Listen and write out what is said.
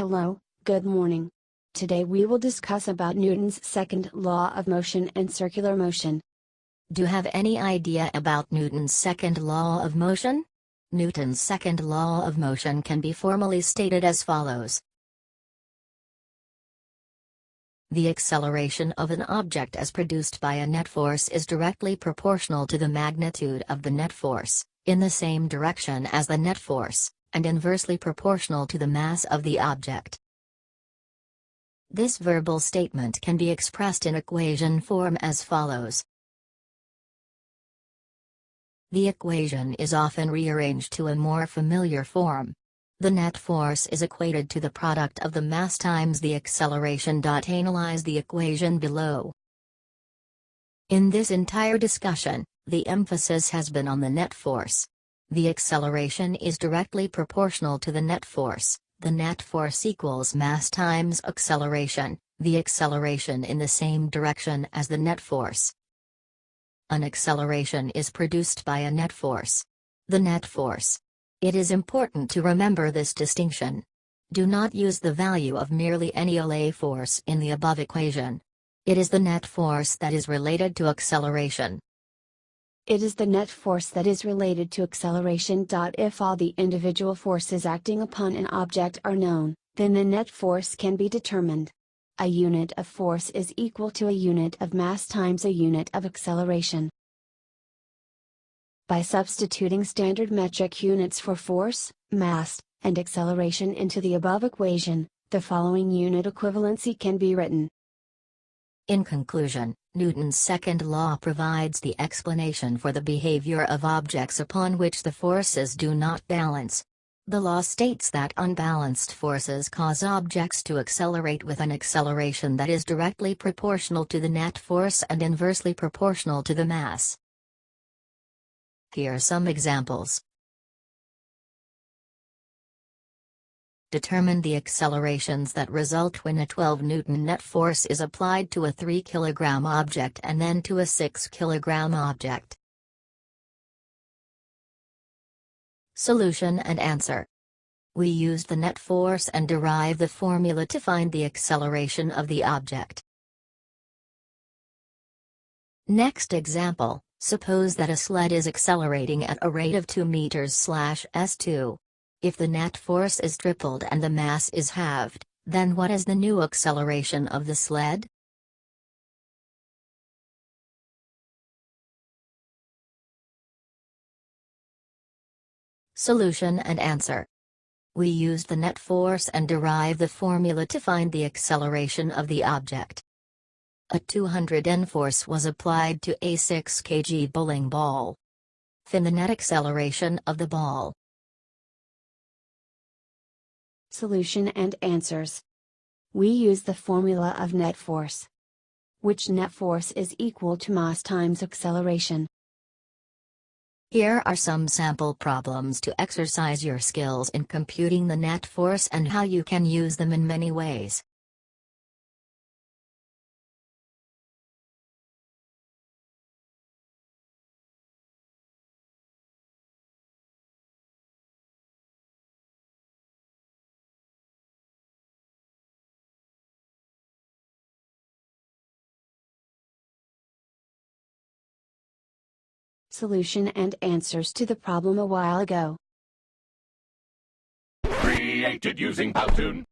Hello, good morning. Today we will discuss about Newton's second law of motion and circular motion. Do you have any idea about Newton's second law of motion? Newton's second law of motion can be formally stated as follows. The acceleration of an object as produced by a net force is directly proportional to the magnitude of the net force, in the same direction as the net force, and inversely proportional to the mass of the object. This verbal statement can be expressed in equation form as follows. The equation is often rearranged to a more familiar form. The net force is equated to the product of the mass times the acceleration. Analyze the equation below. In this entire discussion, the emphasis has been on the net force. The acceleration is directly proportional to the net force. The net force equals mass times acceleration, the acceleration in the same direction as the net force. An acceleration is produced by a net force. The net force. It is important to remember this distinction. Do not use the value of merely any LA force in the above equation. It is the net force that is related to acceleration. It is the net force that is related to acceleration. If all the individual forces acting upon an object are known, then the net force can be determined. A unit of force is equal to a unit of mass times a unit of acceleration. By substituting standard metric units for force, mass, and acceleration into the above equation, the following unit equivalency can be written. In conclusion, Newton's second law provides the explanation for the behavior of objects upon which the forces do not balance. The law states that unbalanced forces cause objects to accelerate with an acceleration that is directly proportional to the net force and inversely proportional to the mass. Here are some examples. Determine the accelerations that result when a 12 Newton net force is applied to a 3 kg object and then to a 6 kg object. Solution and answer. We used the net force and derived the formula to find the acceleration of the object. Next example, suppose that a sled is accelerating at a rate of 2 meters/s2. If the net force is tripled and the mass is halved, then what is the new acceleration of the sled? Solution and answer. We used the net force and derived the formula to find the acceleration of the object. A 200 N force was applied to a 6 kg bowling ball. Find the net acceleration of the ball. Solution and answers. We use the formula of net force, which net force is equal to mass times acceleration. Here are some sample problems to exercise your skills in computing the net force and how you can use them in many ways. Solution and answers to the problem a while ago. Created using Powtoon.